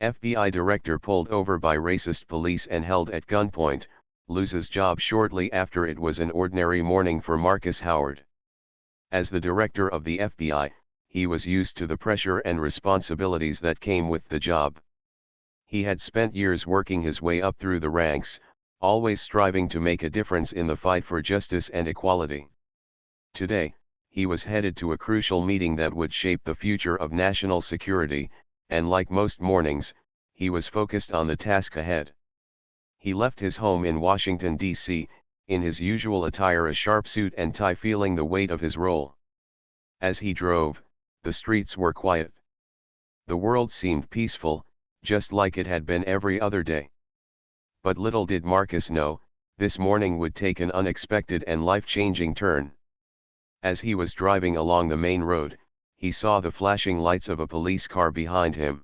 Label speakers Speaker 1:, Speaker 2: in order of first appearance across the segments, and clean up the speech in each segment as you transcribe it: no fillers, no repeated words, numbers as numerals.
Speaker 1: FBI director pulled over by racist police and held at gunpoint, loses job shortly after. It was an ordinary morning for Marcus Howard. As the director of the FBI, he was used to the pressure and responsibilities that came with the job. He had spent years working his way up through the ranks, always striving to make a difference in the fight for justice and equality. Today, he was headed to a crucial meeting that would shape the future of national security, and like most mornings, he was focused on the task ahead. He left his home in Washington, D.C., in his usual attire, a sharp suit and tie, feeling the weight of his role. As he drove, the streets were quiet. The world seemed peaceful, just like it had been every other day. But little did Marcus know, this morning would take an unexpected and life-changing turn. As he was driving along the main road, he saw the flashing lights of a police car behind him.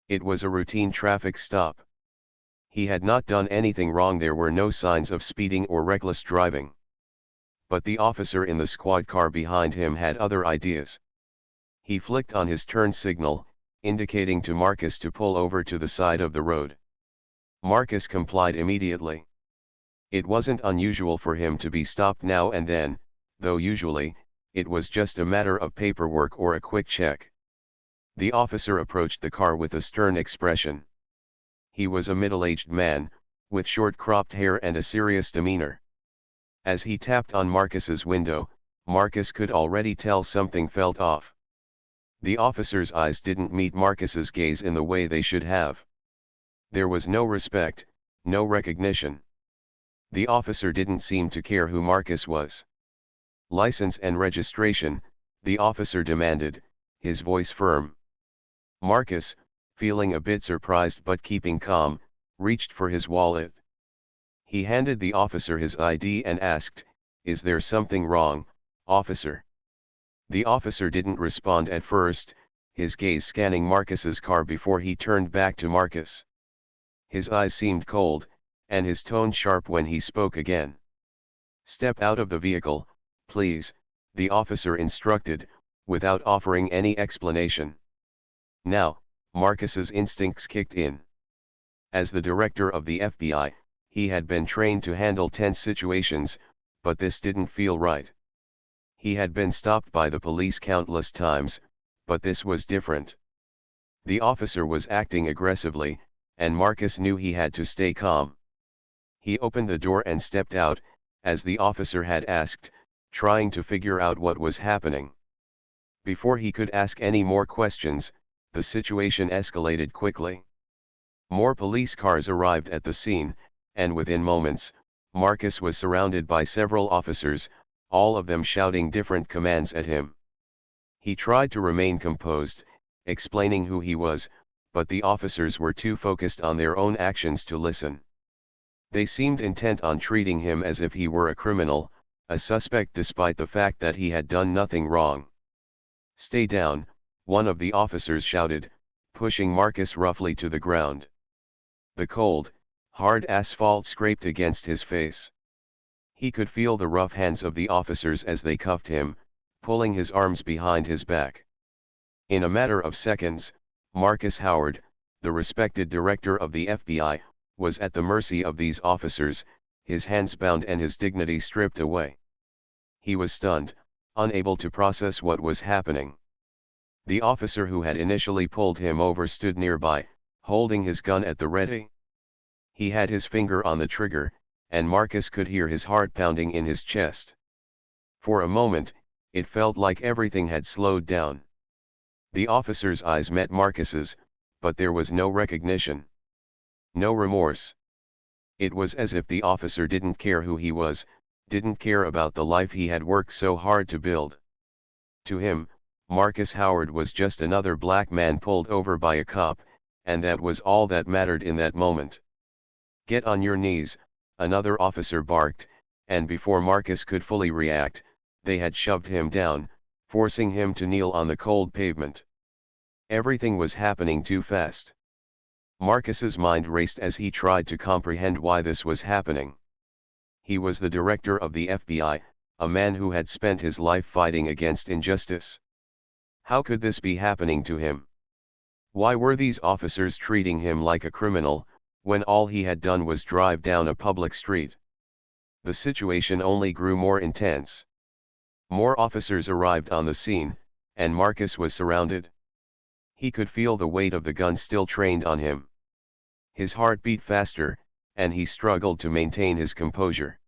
Speaker 1: It was a routine traffic stop. He had not done anything wrong, there were no signs of speeding or reckless driving. But the officer in the squad car behind him had other ideas. He flicked on his turn signal, indicating to Marcus to pull over to the side of the road. Marcus complied immediately. It wasn't unusual for him to be stopped now and then, though usually, it was just a matter of paperwork or a quick check. The officer approached the car with a stern expression. He was a middle-aged man, with short cropped hair and a serious demeanor. As he tapped on Marcus's window, Marcus could already tell something felt off. The officer's eyes didn't meet Marcus's gaze in the way they should have. There was no respect, no recognition. The officer didn't seem to care who Marcus was. "License and registration," the officer demanded, his voice firm. Marcus, feeling a bit surprised but keeping calm, reached for his wallet. He handed the officer his ID and asked, "Is there something wrong, officer?" The officer didn't respond at first, his gaze scanning Marcus's car before he turned back to Marcus. His eyes seemed cold, and his tone sharp when he spoke again. "Step out of the vehicle, please," the officer instructed, without offering any explanation. Now, Marcus's instincts kicked in. As the director of the FBI, he had been trained to handle tense situations, but this didn't feel right. He had been stopped by the police countless times, but this was different. The officer was acting aggressively, and Marcus knew he had to stay calm. He opened the door and stepped out, as the officer had asked, trying to figure out what was happening. Before he could ask any more questions, the situation escalated quickly. More police cars arrived at the scene, and within moments, Marcus was surrounded by several officers, all of them shouting different commands at him. He tried to remain composed, explaining who he was, but the officers were too focused on their own actions to listen. They seemed intent on treating him as if he were a criminal, a suspect, despite the fact that he had done nothing wrong. "Stay down," one of the officers shouted, pushing Marcus roughly to the ground. The cold, hard asphalt scraped against his face. He could feel the rough hands of the officers as they cuffed him, pulling his arms behind his back. In a matter of seconds, Marcus Howard, the respected director of the FBI, was at the mercy of these officers, his hands bound and his dignity stripped away. He was stunned, unable to process what was happening. The officer who had initially pulled him over stood nearby, holding his gun at the ready. He had his finger on the trigger, and Marcus could hear his heart pounding in his chest. For a moment, it felt like everything had slowed down. The officer's eyes met Marcus's, but there was no recognition. No remorse. It was as if the officer didn't care who he was, didn't care about the life he had worked so hard to build. To him, Marcus Howard was just another black man pulled over by a cop, and that was all that mattered in that moment. "Get on your knees," another officer barked, and before Marcus could fully react, they had shoved him down, forcing him to kneel on the cold pavement. Everything was happening too fast. Marcus's mind raced as he tried to comprehend why this was happening. He was the director of the FBI, a man who had spent his life fighting against injustice. How could this be happening to him? Why were these officers treating him like a criminal, when all he had done was drive down a public street? The situation only grew more intense. More officers arrived on the scene, and Marcus was surrounded. He could feel the weight of the gun still trained on him. His heart beat faster, and he struggled to maintain his composure.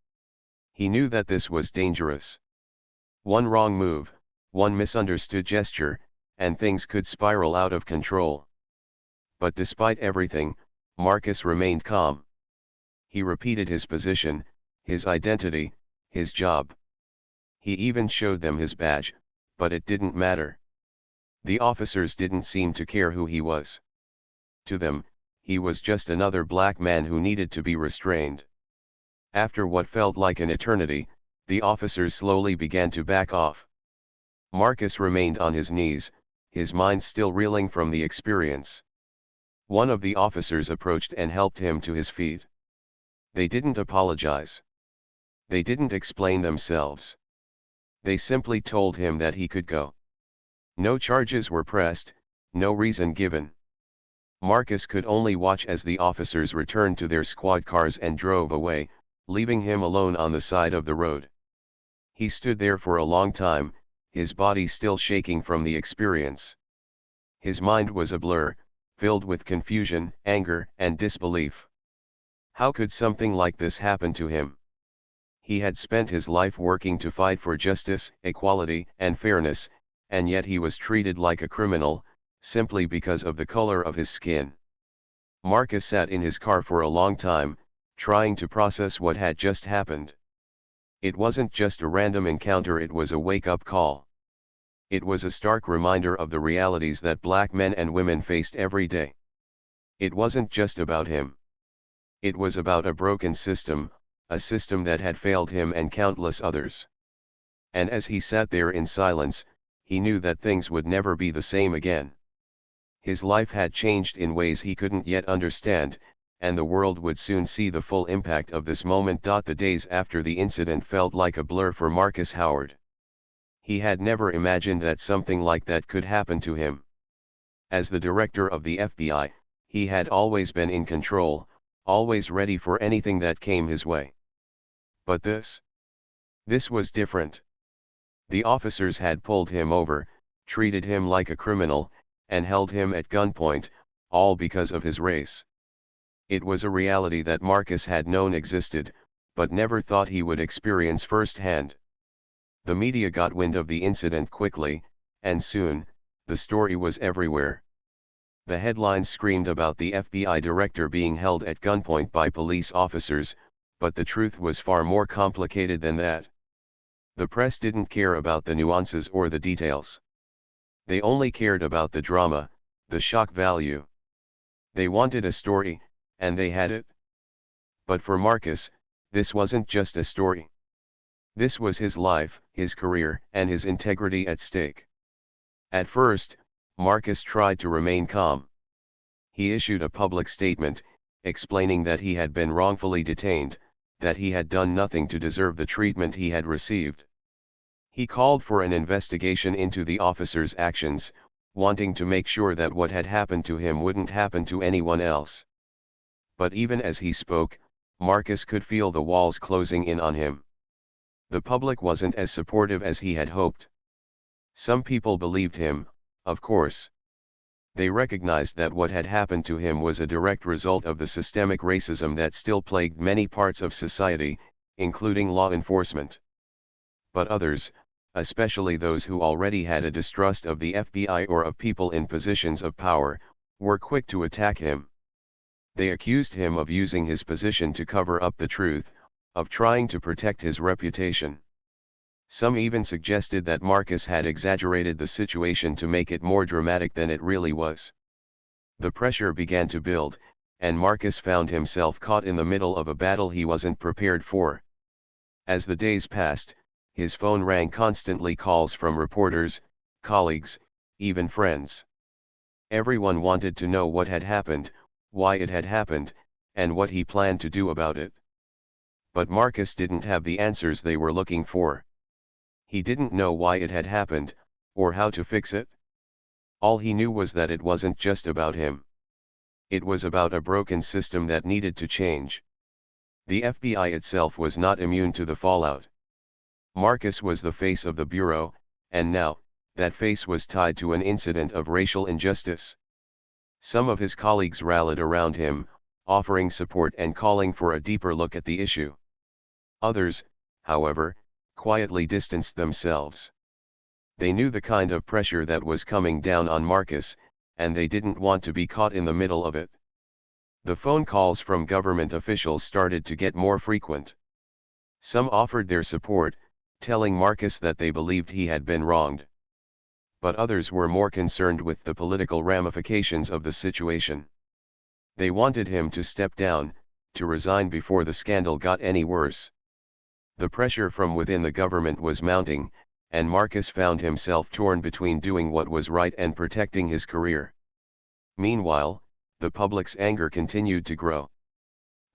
Speaker 1: He knew that this was dangerous. One wrong move, one misunderstood gesture, and things could spiral out of control. But despite everything, Marcus remained calm. He repeated his position, his identity, his job. He even showed them his badge, but it didn't matter. The officers didn't seem to care who he was. To them, he was just another black man who needed to be restrained. After what felt like an eternity, the officers slowly began to back off. Marcus remained on his knees, his mind still reeling from the experience. One of the officers approached and helped him to his feet. They didn't apologize. They didn't explain themselves. They simply told him that he could go. No charges were pressed, no reason given. Marcus could only watch as the officers returned to their squad cars and drove away, leaving him alone on the side of the road. He stood there for a long time, his body still shaking from the experience. His mind was a blur, filled with confusion, anger, and disbelief. How could something like this happen to him? He had spent his life working to fight for justice, equality, and fairness, and yet he was treated like a criminal, simply because of the color of his skin. Marcus sat in his car for a long time, trying to process what had just happened. It wasn't just a random encounter, it was a wake-up call. It was a stark reminder of the realities that black men and women faced every day. It wasn't just about him. It was about a broken system, a system that had failed him and countless others. And as he sat there in silence, he knew that things would never be the same again. His life had changed in ways he couldn't yet understand, and the world would soon see the full impact of this moment. The days after the incident felt like a blur for Marcus Howard. He had never imagined that something like that could happen to him. As the director of the FBI, he had always been in control, always ready for anything that came his way. But this was different. The officers had pulled him over, treated him like a criminal, and held him at gunpoint, all because of his race. It was a reality that Marcus had known existed, but never thought he would experience firsthand. The media got wind of the incident quickly, and soon, the story was everywhere. The headlines screamed about the FBI director being held at gunpoint by police officers, but the truth was far more complicated than that. The press didn't care about the nuances or the details. They only cared about the drama, the shock value. They wanted a story, and they had it. But for Marcus, this wasn't just a story. This was his life, his career, and his integrity at stake. At first, Marcus tried to remain calm. He issued a public statement, explaining that he had been wrongfully detained, that he had done nothing to deserve the treatment he had received. He called for an investigation into the officers' actions, wanting to make sure that what had happened to him wouldn't happen to anyone else. But even as he spoke, Marcus could feel the walls closing in on him. The public wasn't as supportive as he had hoped. Some people believed him, of course. They recognized that what had happened to him was a direct result of the systemic racism that still plagued many parts of society, including law enforcement. But others, especially those who already had a distrust of the FBI or of people in positions of power, were quick to attack him. They accused him of using his position to cover up the truth, of trying to protect his reputation. Some even suggested that Marcus had exaggerated the situation to make it more dramatic than it really was. The pressure began to build, and Marcus found himself caught in the middle of a battle he wasn't prepared for. As the days passed, his phone rang constantly, calls from reporters, colleagues, even friends. Everyone wanted to know what had happened, why it had happened, and what he planned to do about it. But Marcus didn't have the answers they were looking for. He didn't know why it had happened, or how to fix it. All he knew was that it wasn't just about him. It was about a broken system that needed to change. The FBI itself was not immune to the fallout. Marcus was the face of the Bureau, and now, that face was tied to an incident of racial injustice. Some of his colleagues rallied around him, offering support and calling for a deeper look at the issue. Others, however, quietly distanced themselves. They knew the kind of pressure that was coming down on Marcus, and they didn't want to be caught in the middle of it. The phone calls from government officials started to get more frequent. Some offered their support, telling Marcus that they believed he had been wronged. But others were more concerned with the political ramifications of the situation. They wanted him to step down, to resign before the scandal got any worse. The pressure from within the government was mounting, and Marcus found himself torn between doing what was right and protecting his career. Meanwhile, the public's anger continued to grow.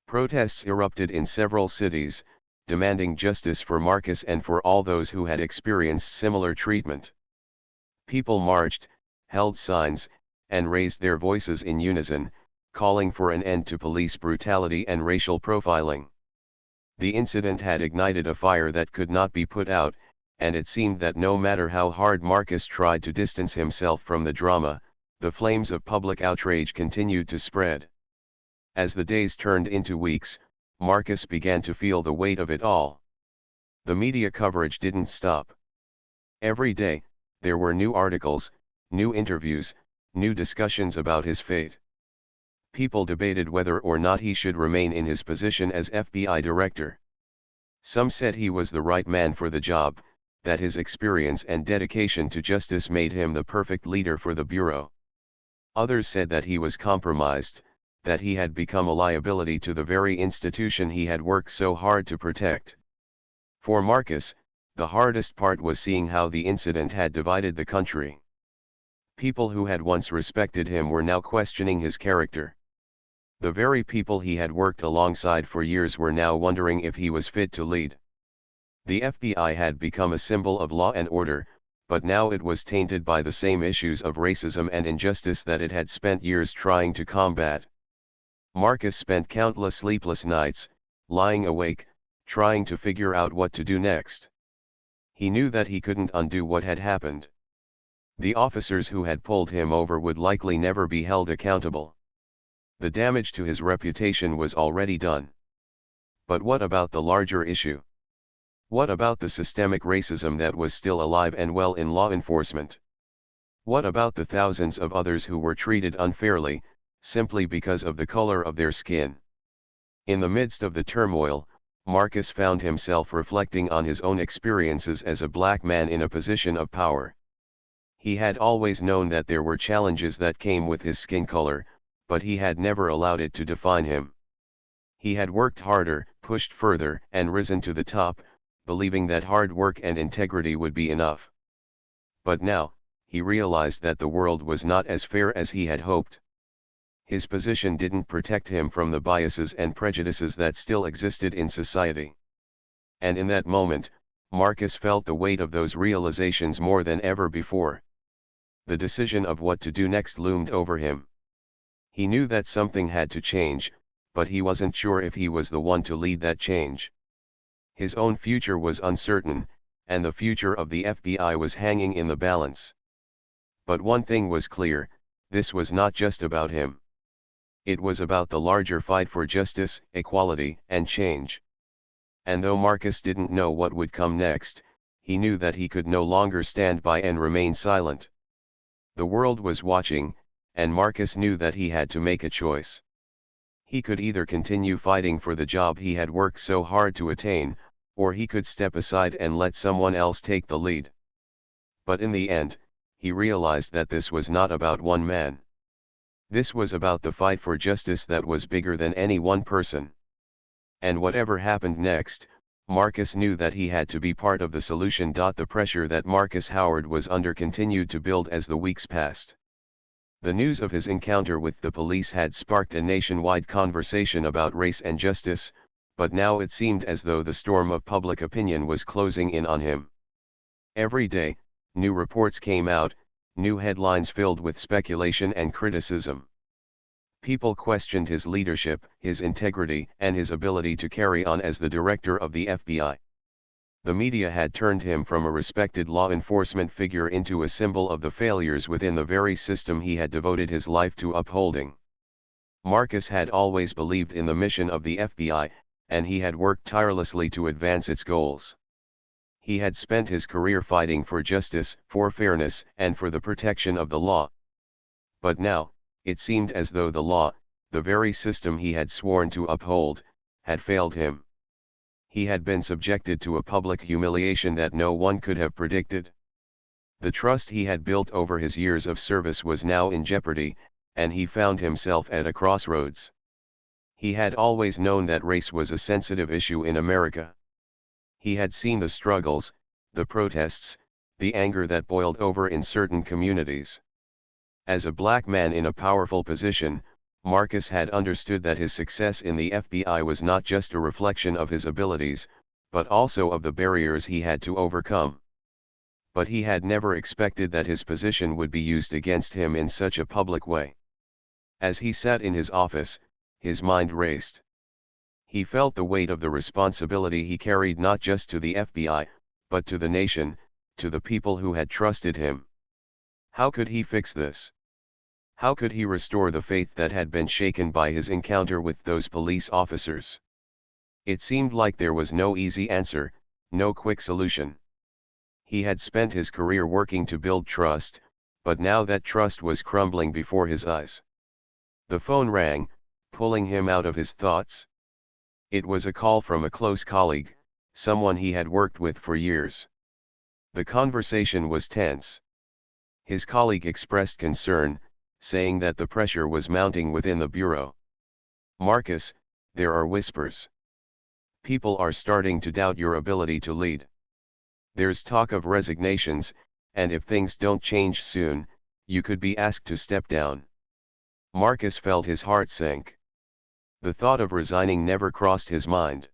Speaker 1: Protests erupted in several cities, demanding justice for Marcus and for all those who had experienced similar treatment. People marched, held signs, and raised their voices in unison, calling for an end to police brutality and racial profiling. The incident had ignited a fire that could not be put out, and it seemed that no matter how hard Marcus tried to distance himself from the drama, the flames of public outrage continued to spread. As the days turned into weeks, Marcus began to feel the weight of it all. The media coverage didn't stop. Every day, there were new articles, new interviews, new discussions about his fate. People debated whether or not he should remain in his position as FBI director. Some said he was the right man for the job, that his experience and dedication to justice made him the perfect leader for the Bureau. Others said that he was compromised, that he had become a liability to the very institution he had worked so hard to protect. For Marcus, the hardest part was seeing how the incident had divided the country. People who had once respected him were now questioning his character. The very people he had worked alongside for years were now wondering if he was fit to lead. The FBI had become a symbol of law and order, but now it was tainted by the same issues of racism and injustice that it had spent years trying to combat. Marcus spent countless sleepless nights, lying awake, trying to figure out what to do next. He knew that he couldn't undo what had happened. The officers who had pulled him over would likely never be held accountable. The damage to his reputation was already done. But what about the larger issue? What about the systemic racism that was still alive and well in law enforcement? What about the thousands of others who were treated unfairly, simply because of the color of their skin? In the midst of the turmoil, Marcus found himself reflecting on his own experiences as a black man in a position of power. He had always known that there were challenges that came with his skin color, but he had never allowed it to define him. He had worked harder, pushed further, and risen to the top, believing that hard work and integrity would be enough. But now, he realized that the world was not as fair as he had hoped. His position didn't protect him from the biases and prejudices that still existed in society. And in that moment, Marcus felt the weight of those realizations more than ever before. The decision of what to do next loomed over him. He knew that something had to change, but he wasn't sure if he was the one to lead that change. His own future was uncertain, and the future of the FBI was hanging in the balance. But one thing was clear, this was not just about him. It was about the larger fight for justice, equality, and change. And though Marcus didn't know what would come next, he knew that he could no longer stand by and remain silent. The world was watching, and Marcus knew that he had to make a choice. He could either continue fighting for the job he had worked so hard to attain, or he could step aside and let someone else take the lead. But in the end, he realized that this was not about one man. This was about the fight for justice that was bigger than any one person. And whatever happened next, Marcus knew that he had to be part of the solution. The pressure that Marcus Howard was under continued to build as the weeks passed. The news of his encounter with the police had sparked a nationwide conversation about race and justice, but now it seemed as though the storm of public opinion was closing in on him. Every day, new reports came out, New headlines filled with speculation and criticism. People questioned his leadership, his integrity, and his ability to carry on as the director of the FBI. The media had turned him from a respected law enforcement figure into a symbol of the failures within the very system he had devoted his life to upholding. Marcus had always believed in the mission of the FBI, and he had worked tirelessly to advance its goals. He had spent his career fighting for justice, for fairness, and for the protection of the law. But now, it seemed as though the law, the very system he had sworn to uphold, had failed him. He had been subjected to a public humiliation that no one could have predicted. The trust he had built over his years of service was now in jeopardy, and he found himself at a crossroads. He had always known that race was a sensitive issue in America. He had seen the struggles, the protests, the anger that boiled over in certain communities. As a black man in a powerful position, Marcus had understood that his success in the FBI was not just a reflection of his abilities, but also of the barriers he had to overcome. But he had never expected that his position would be used against him in such a public way. As he sat in his office, his mind raced. He felt the weight of the responsibility he carried not just to the FBI, but to the nation, to the people who had trusted him. How could he fix this? How could he restore the faith that had been shaken by his encounter with those police officers? It seemed like there was no easy answer, no quick solution. He had spent his career working to build trust, but now that trust was crumbling before his eyes. The phone rang, pulling him out of his thoughts. It was a call from a close colleague, someone he had worked with for years. The conversation was tense. His colleague expressed concern, saying that the pressure was mounting within the bureau. "Marcus, there are whispers. People are starting to doubt your ability to lead. There's talk of resignations, and if things don't change soon, you could be asked to step down." Marcus felt his heart sink. The thought of resigning never crossed his mind.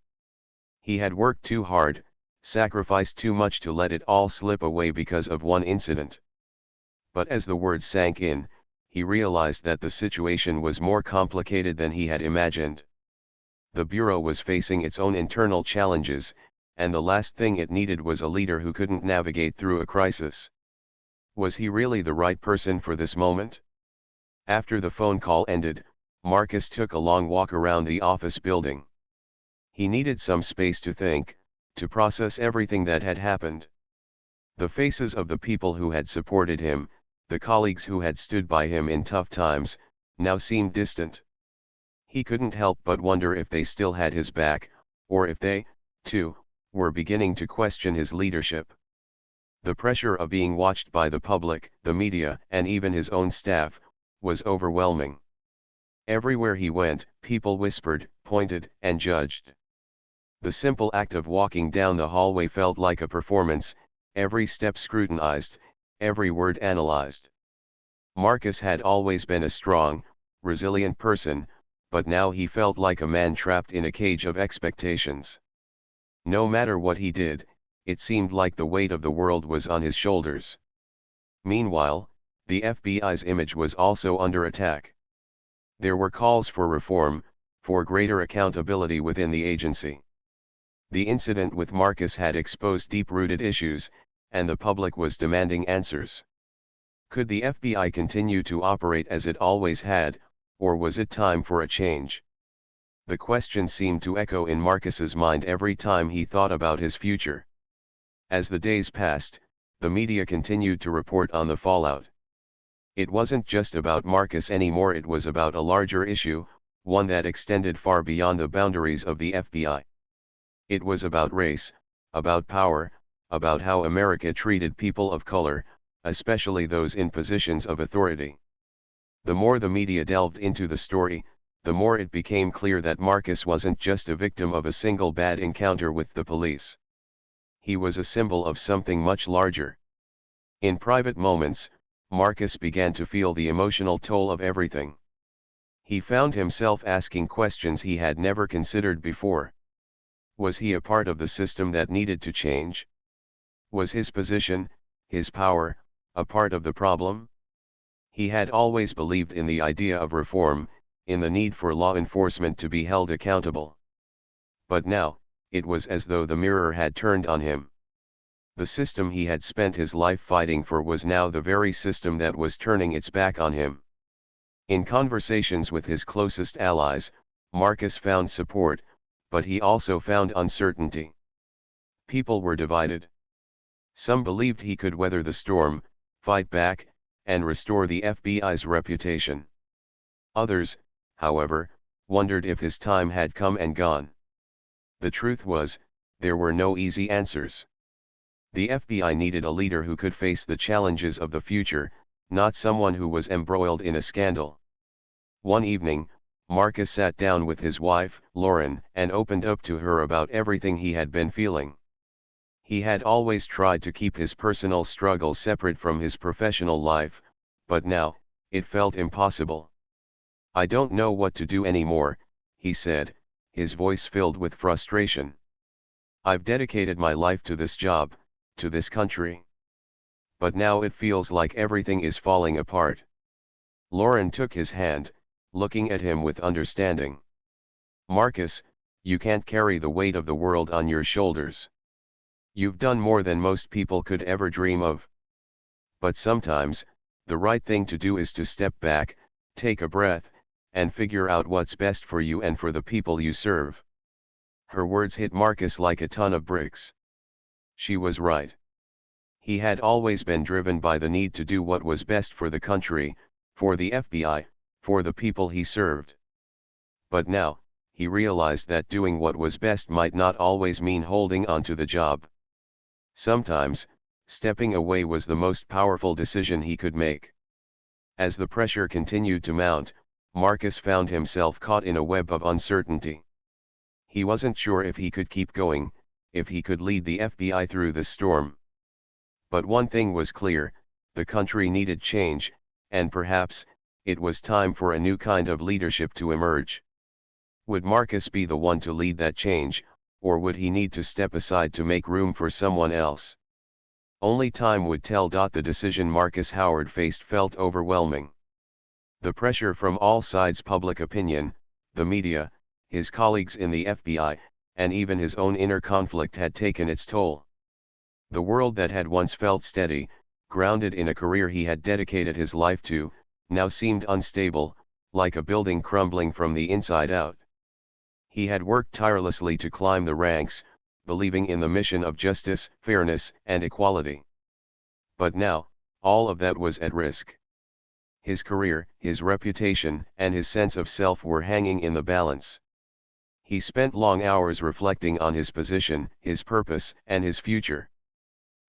Speaker 1: He had worked too hard, sacrificed too much to let it all slip away because of one incident. But as the words sank in, he realized that the situation was more complicated than he had imagined. The Bureau was facing its own internal challenges, and the last thing it needed was a leader who couldn't navigate through a crisis. Was he really the right person for this moment? After the phone call ended, Marcus took a long walk around the office building. He needed some space to think, to process everything that had happened. The faces of the people who had supported him, the colleagues who had stood by him in tough times, now seemed distant. He couldn't help but wonder if they still had his back, or if they, too, were beginning to question his leadership. The pressure of being watched by the public, the media, and even his own staff, was overwhelming. Everywhere he went, people whispered, pointed, and judged. The simple act of walking down the hallway felt like a performance, every step scrutinized, every word analyzed. Marcus had always been a strong, resilient person, but now he felt like a man trapped in a cage of expectations. No matter what he did, it seemed like the weight of the world was on his shoulders. Meanwhile, the FBI's image was also under attack. There were calls for reform, for greater accountability within the agency. The incident with Marcus had exposed deep-rooted issues, and the public was demanding answers. Could the FBI continue to operate as it always had, or was it time for a change? The question seemed to echo in Marcus's mind every time he thought about his future. As the days passed, the media continued to report on the fallout. It wasn't just about Marcus anymore, it was about a larger issue, one that extended far beyond the boundaries of the FBI. It was about race, about power, about how America treated people of color, especially those in positions of authority. The more the media delved into the story, the more it became clear that Marcus wasn't just a victim of a single bad encounter with the police. He was a symbol of something much larger. In private moments, Marcus began to feel the emotional toll of everything. He found himself asking questions he had never considered before. Was he a part of the system that needed to change? Was his position, his power, A part of the problem? He had always believed in the idea of reform, in the need for law enforcement to be held accountable. But now, it was as though the mirror had turned on him. The system he had spent his life fighting for was now the very system that was turning its back on him. In conversations with his closest allies, Marcus found support, but he also found uncertainty. People were divided. Some believed he could weather the storm, fight back, and restore the FBI's reputation. Others, however, wondered if his time had come and gone. The truth was, there were no easy answers. The FBI needed a leader who could face the challenges of the future, not someone who was embroiled in a scandal. One evening, Marcus sat down with his wife, Lauren, and opened up to her about everything he had been feeling. He had always tried to keep his personal struggles separate from his professional life, but now, it felt impossible. "I don't know what to do anymore," he said, his voice filled with frustration. "I've dedicated my life to this job, to this country. But now it feels like everything is falling apart." Lauren took his hand, looking at him with understanding. "Marcus, you can't carry the weight of the world on your shoulders. You've done more than most people could ever dream of. But sometimes, the right thing to do is to step back, take a breath, and figure out what's best for you and for the people you serve." Her words hit Marcus like a ton of bricks. She was right. He had always been driven by the need to do what was best for the country, for the FBI, for the people he served. But now, he realized that doing what was best might not always mean holding on to the job. Sometimes, stepping away was the most powerful decision he could make. As the pressure continued to mount, Marcus found himself caught in a web of uncertainty. He wasn't sure if he could keep going, if he could lead the FBI through the storm. But one thing was clear, the country needed change, and perhaps, it was time for a new kind of leadership to emerge. Would Marcus be the one to lead that change, or would he need to step aside to make room for someone else? Only time would tell. The decision Marcus Howard faced felt overwhelming. The pressure from all sides, public opinion, the media, his colleagues in the FBI, and even his own inner conflict had taken its toll. The world that had once felt steady, grounded in a career he had dedicated his life to, now seemed unstable, like a building crumbling from the inside out. He had worked tirelessly to climb the ranks, believing in the mission of justice, fairness, and equality. But now, all of that was at risk. His career, his reputation, and his sense of self were hanging in the balance. He spent long hours reflecting on his position, his purpose, and his future.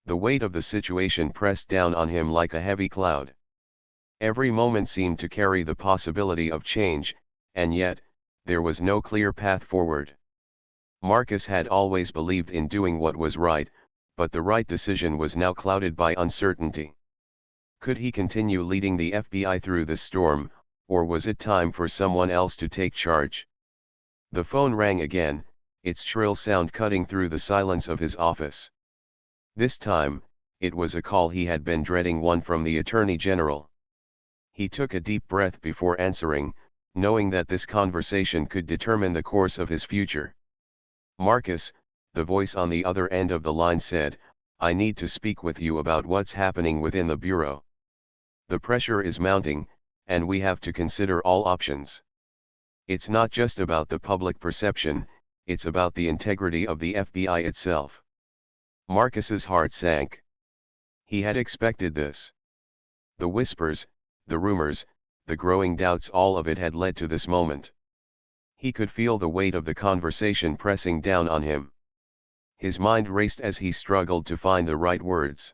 Speaker 1: The weight of the situation pressed down on him like a heavy cloud. Every moment seemed to carry the possibility of change, and yet, there was no clear path forward. Marcus had always believed in doing what was right, but the right decision was now clouded by uncertainty. Could he continue leading the FBI through the storm, or was it time for someone else to take charge? The phone rang again, its shrill sound cutting through the silence of his office. This time, it was a call he had been dreading, one from the Attorney General. He took a deep breath before answering, knowing that this conversation could determine the course of his future. "Marcus," the voice on the other end of the line said, "I need to speak with you about what's happening within the Bureau. The pressure is mounting, and we have to consider all options. It's not just about the public perception, it's about the integrity of the FBI itself." Marcus's heart sank. He had expected this. The whispers, the rumors, the growing doubts, all of it had led to this moment. He could feel the weight of the conversation pressing down on him. His mind raced as he struggled to find the right words.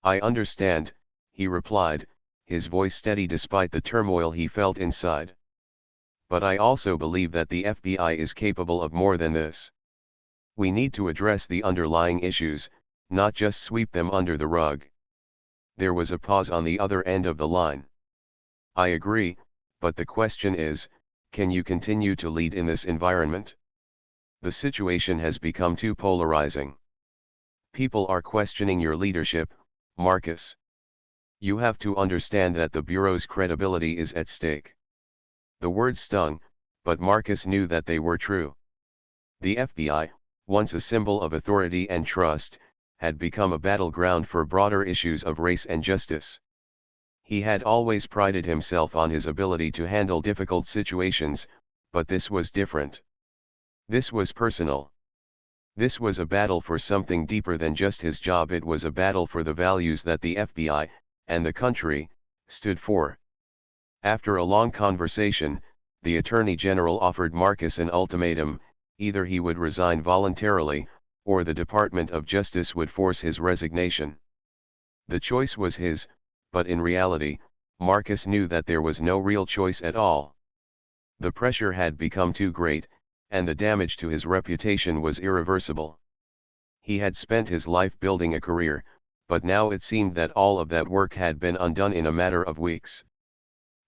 Speaker 1: "I understand," he replied, his voice steady despite the turmoil he felt inside. "But I also believe that the FBI is capable of more than this. We need to address the underlying issues, not just sweep them under the rug." There was a pause on the other end of the line. "I agree, but the question is, can you continue to lead in this environment? The situation has become too polarizing. People are questioning your leadership, Marcus. You have to understand that the Bureau's credibility is at stake. The words stung, but Marcus knew that they were true. The FBI, once a symbol of authority and trust, had become a battleground for broader issues of race and justice. He had always prided himself on his ability to handle difficult situations, but this was different. This was personal. This was a battle for something deeper than just his job. It was a battle for the values that the FBI, and the country, stood for. After a long conversation, the Attorney General offered Marcus an ultimatum: either he would resign voluntarily, or the Department of Justice would force his resignation. The choice was his, but in reality, Marcus knew that there was no real choice at all. The pressure had become too great, and the damage to his reputation was irreversible. He had spent his life building a career, but now it seemed that all of that work had been undone in a matter of weeks.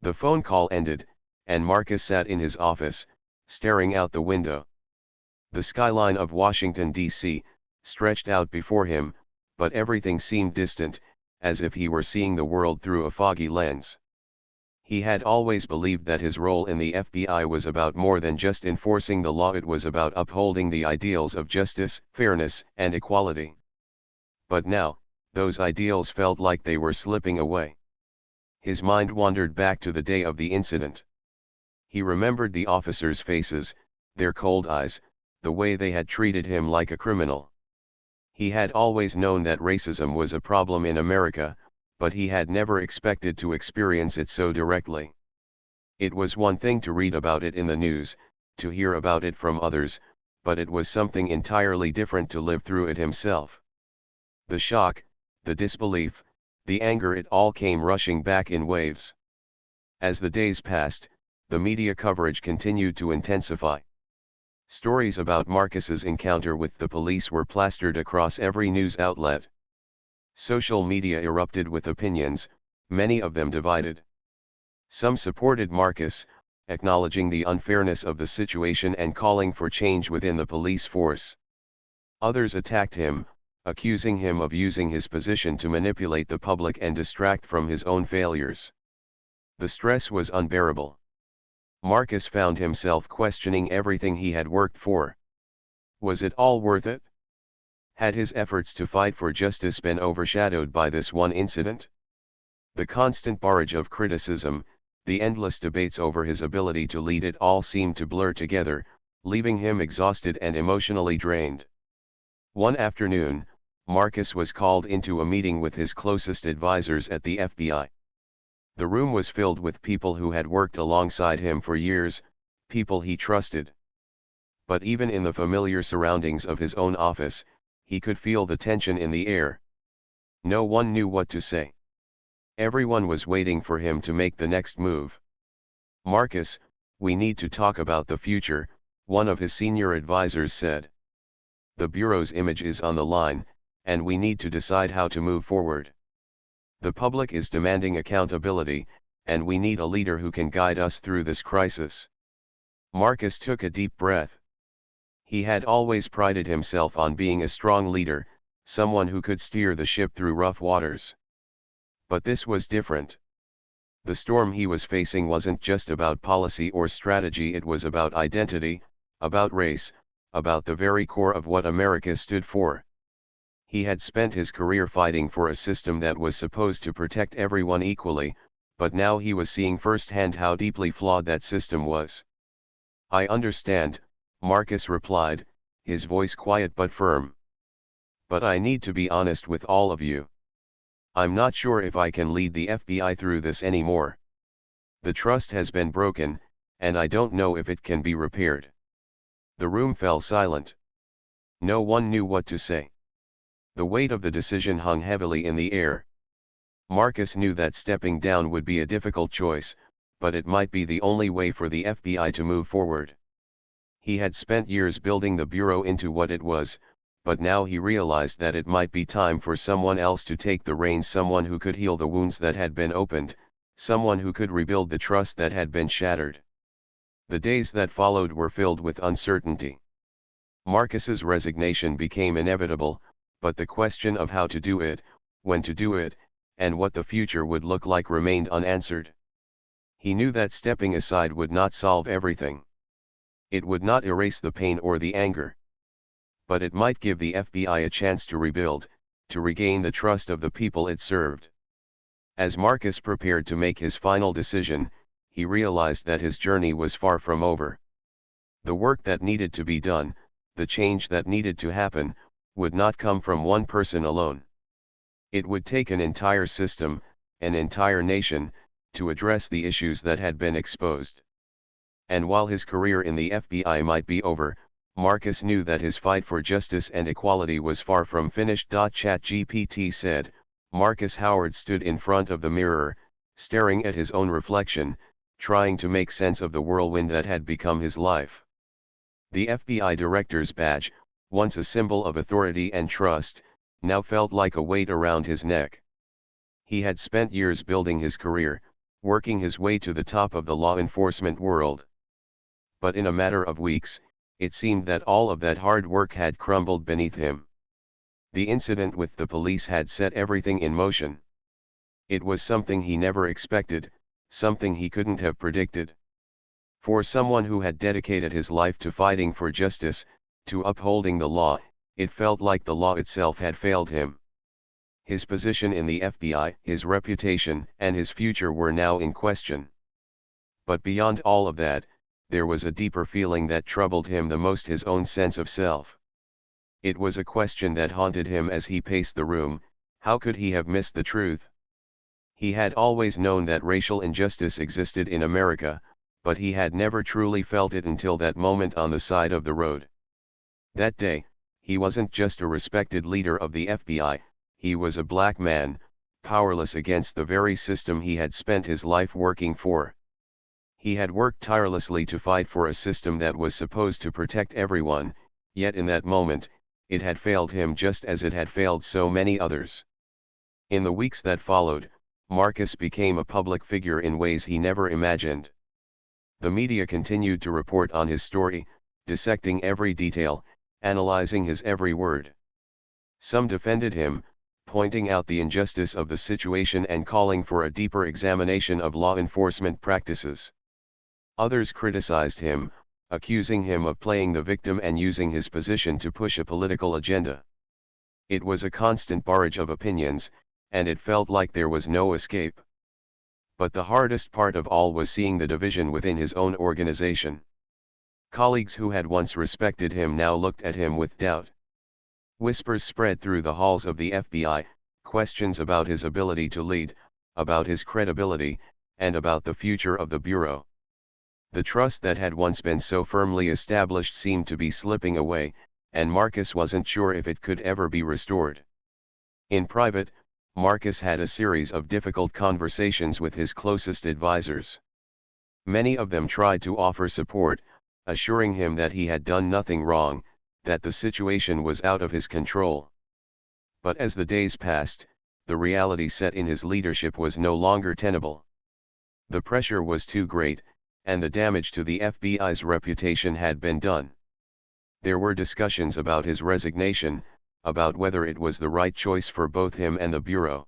Speaker 1: The phone call ended, and Marcus sat in his office, staring out the window. The skyline of Washington, D.C., stretched out before him, but everything seemed distant, as if he were seeing the world through a foggy lens. He had always believed that his role in the FBI was about more than just enforcing the law. It was about upholding the ideals of justice, fairness, and equality. But now, those ideals felt like they were slipping away. His mind wandered back to the day of the incident. He remembered the officers' faces, their cold eyes, the way they had treated him like a criminal. He had always known that racism was a problem in America, but he had never expected to experience it so directly. It was one thing to read about it in the news, to hear about it from others, but it was something entirely different to live through it himself. The shock, the disbelief, the anger, it all came rushing back in waves. As the days passed, the media coverage continued to intensify. Stories about Marcus's encounter with the police were plastered across every news outlet. Social media erupted with opinions, many of them divided. Some supported Marcus, acknowledging the unfairness of the situation and calling for change within the police force. Others attacked him, accusing him of using his position to manipulate the public and distract from his own failures. The stress was unbearable. Marcus found himself questioning everything he had worked for. Was it all worth it? Had his efforts to fight for justice been overshadowed by this one incident? The constant barrage of criticism, the endless debates over his ability to lead, it all seemed to blur together, leaving him exhausted and emotionally drained. One afternoon, Marcus was called into a meeting with his closest advisors at the FBI. The room was filled with people who had worked alongside him for years, people he trusted. But even in the familiar surroundings of his own office, he could feel the tension in the air. No one knew what to say. Everyone was waiting for him to make the next move. "Marcus, we need to talk about the future," one of his senior advisors said. "The Bureau's image is on the line, and we need to decide how to move forward. The public is demanding accountability, and we need a leader who can guide us through this crisis." Marcus took a deep breath. He had always prided himself on being a strong leader, someone who could steer the ship through rough waters. But this was different. The storm he was facing wasn't just about policy or strategy. It was about identity, about race, about the very core of what America stood for. He had spent his career fighting for a system that was supposed to protect everyone equally, but now he was seeing firsthand how deeply flawed that system was. "I understand," Marcus replied, his voice quiet but firm. "But I need to be honest with all of you. I'm not sure if I can lead the FBI through this anymore. The trust has been broken, and I don't know if it can be repaired." The room fell silent. No one knew what to say. The weight of the decision hung heavily in the air. Marcus knew that stepping down would be a difficult choice, but it might be the only way for the FBI to move forward. He had spent years building the Bureau into what it was, but now he realized that it might be time for someone else to take the reins, someone who could heal the wounds that had been opened, someone who could rebuild the trust that had been shattered. The days that followed were filled with uncertainty. Marcus's resignation became inevitable, but the question of how to do it, when to do it, and what the future would look like remained unanswered. He knew that stepping aside would not solve everything. It would not erase the pain or the anger. But it might give the FBI a chance to rebuild, to regain the trust of the people it served. As Marcus prepared to make his final decision, he realized that his journey was far from over. The work that needed to be done, the change that needed to happen, would not come from one person alone. It would take an entire system, an entire nation, to address the issues that had been exposed. And while his career in the FBI might be over, Marcus knew that his fight for justice and equality was far from finished. ChatGPT said. Marcus Howard stood in front of the mirror, staring at his own reflection, trying to make sense of the whirlwind that had become his life. The FBI director's badge, once a symbol of authority and trust, now felt like a weight around his neck. He had spent years building his career, working his way to the top of the law enforcement world. But in a matter of weeks, it seemed that all of that hard work had crumbled beneath him. The incident with the police had set everything in motion. It was something he never expected, something he couldn't have predicted. For someone who had dedicated his life to fighting for justice, to upholding the law, it felt like the law itself had failed him. His position in the FBI, his reputation, and his future were now in question. But beyond all of that, there was a deeper feeling that troubled him the most: his own sense of self. It was a question that haunted him as he paced the room: how could he have missed the truth? He had always known that racial injustice existed in America, but he had never truly felt it until that moment on the side of the road. That day, he wasn't just a respected leader of the FBI, he was a black man, powerless against the very system he had spent his life working for. He had worked tirelessly to fight for a system that was supposed to protect everyone, yet in that moment, it had failed him just as it had failed so many others. In the weeks that followed, Marcus became a public figure in ways he never imagined. The media continued to report on his story, dissecting every detail, analyzing his every word. Some defended him, pointing out the injustice of the situation and calling for a deeper examination of law enforcement practices. Others criticized him, accusing him of playing the victim and using his position to push a political agenda. It was a constant barrage of opinions, and it felt like there was no escape. But the hardest part of all was seeing the division within his own organization. Colleagues who had once respected him now looked at him with doubt. Whispers spread through the halls of the FBI, questions about his ability to lead, about his credibility, and about the future of the Bureau. The trust that had once been so firmly established seemed to be slipping away, and Marcus wasn't sure if it could ever be restored. In private, Marcus had a series of difficult conversations with his closest advisors. Many of them tried to offer support, assuring him that he had done nothing wrong, that the situation was out of his control. But as the days passed, the reality set in: his leadership was no longer tenable. The pressure was too great, and the damage to the FBI's reputation had been done. There were discussions about his resignation, about whether it was the right choice for both him and the Bureau.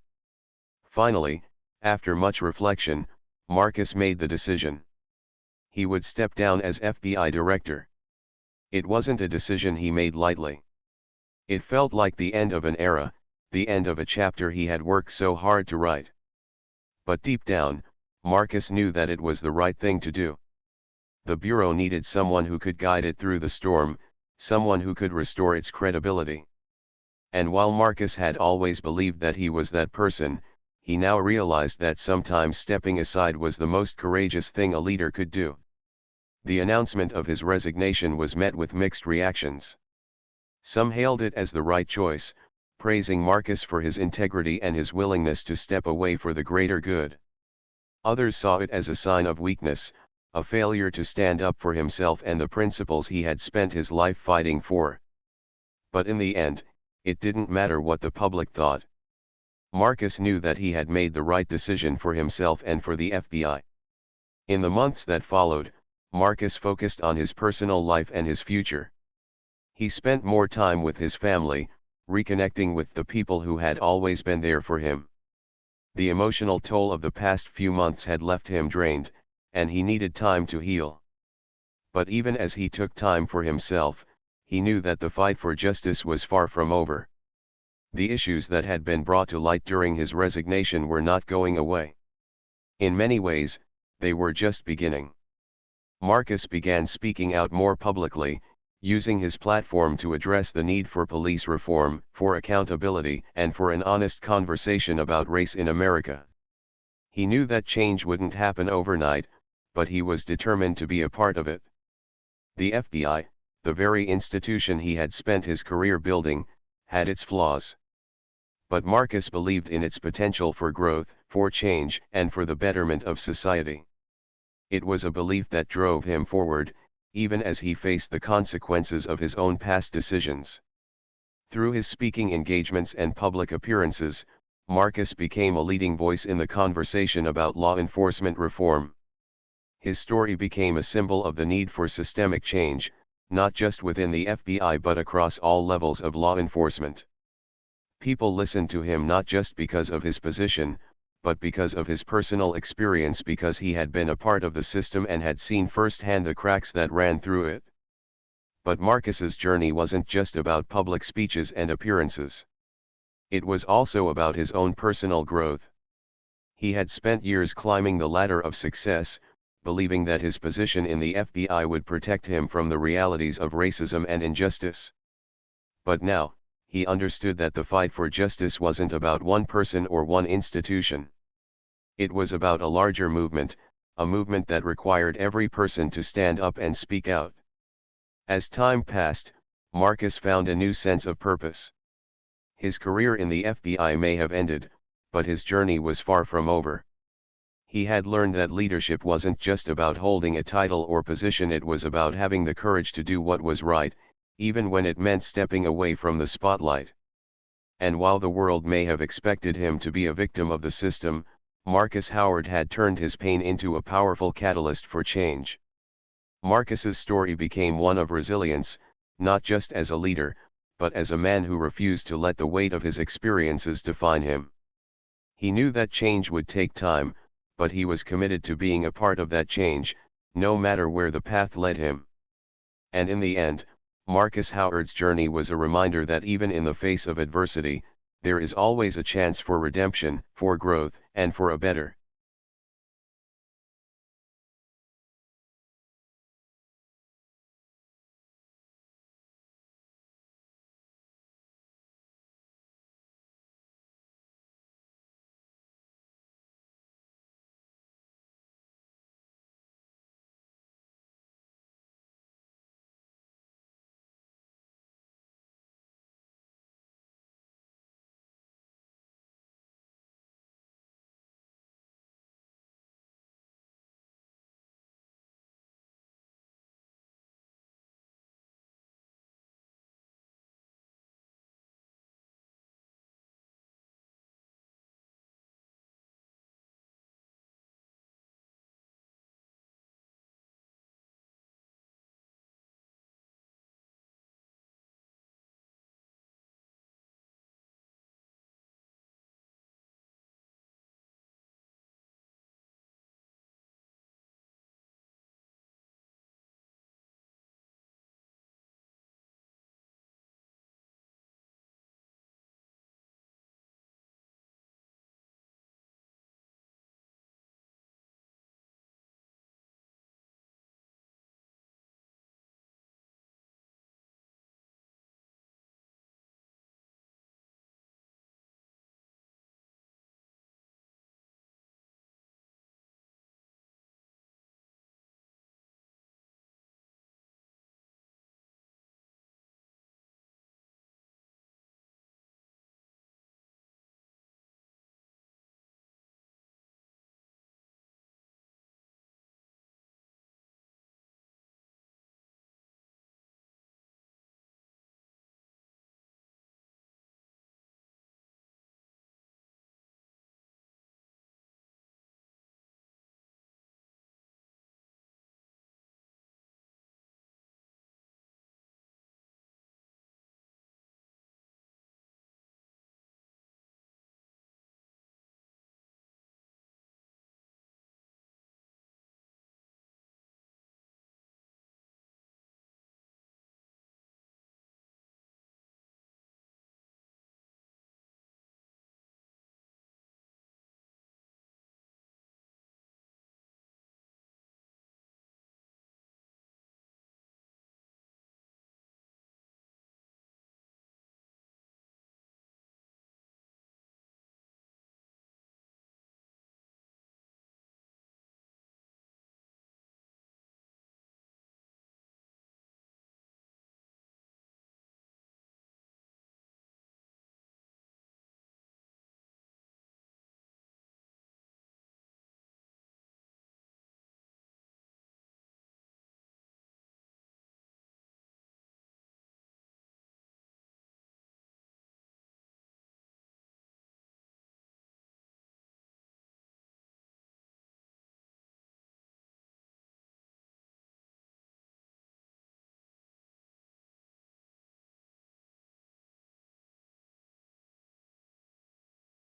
Speaker 1: Finally, after much reflection, Marcus made the decision. He would step down as FBI director. It wasn't a decision he made lightly. It felt like the end of an era, the end of a chapter he had worked so hard to write. But deep down, Marcus knew that it was the right thing to do. The Bureau needed someone who could guide it through the storm, someone who could restore its credibility. And while Marcus had always believed that he was that person, he now realized that sometimes stepping aside was the most courageous thing a leader could do. The announcement of his resignation was met with mixed reactions. Some hailed it as the right choice, praising Marcus for his integrity and his willingness to step away for the greater good. Others saw it as a sign of weakness, a failure to stand up for himself and the principles he had spent his life fighting for. But in the end, it didn't matter what the public thought. Marcus knew that he had made the right decision for himself and for the FBI. In the months that followed, Marcus focused on his personal life and his future. He spent more time with his family, reconnecting with the people who had always been there for him. The emotional toll of the past few months had left him drained, and he needed time to heal. But even as he took time for himself, he knew that the fight for justice was far from over. The issues that had been brought to light during his resignation were not going away. In many ways, they were just beginning. Marcus began speaking out more publicly, using his platform to address the need for police reform, for accountability, and for an honest conversation about race in America. He knew that change wouldn't happen overnight, but he was determined to be a part of it. The FBI, the very institution he had spent his career building, had its flaws. But Marcus believed in its potential for growth, for change, and for the betterment of society. It was a belief that drove him forward, even as he faced the consequences of his own past decisions. Through his speaking engagements and public appearances, Marcus became a leading voice in the conversation about law enforcement reform. His story became a symbol of the need for systemic change, not just within the FBI but across all levels of law enforcement. People listened to him not just because of his position, but because of his personal experience, because he had been a part of the system and had seen firsthand the cracks that ran through it. But Marcus's journey wasn't just about public speeches and appearances. It was also about his own personal growth. He had spent years climbing the ladder of success, believing that his position in the FBI would protect him from the realities of racism and injustice. But now, he understood that the fight for justice wasn't about one person or one institution. It was about a larger movement, a movement that required every person to stand up and speak out. As time passed, Marcus found a new sense of purpose. His career in the FBI may have ended, but his journey was far from over. He had learned that leadership wasn't just about holding a title or position, it was about having the courage to do what was right, even when it meant stepping away from the spotlight. And while the world may have expected him to be a victim of the system, Marcus Howard had turned his pain into a powerful catalyst for change. Marcus's story became one of resilience, not just as a leader, but as a man who refused to let the weight of his experiences define him. He knew that change would take time, but he was committed to being a part of that change, no matter where the path led him. And in the end, Marcus Howard's journey was a reminder that even in the face of adversity, there is always a chance for redemption, for growth, and for a better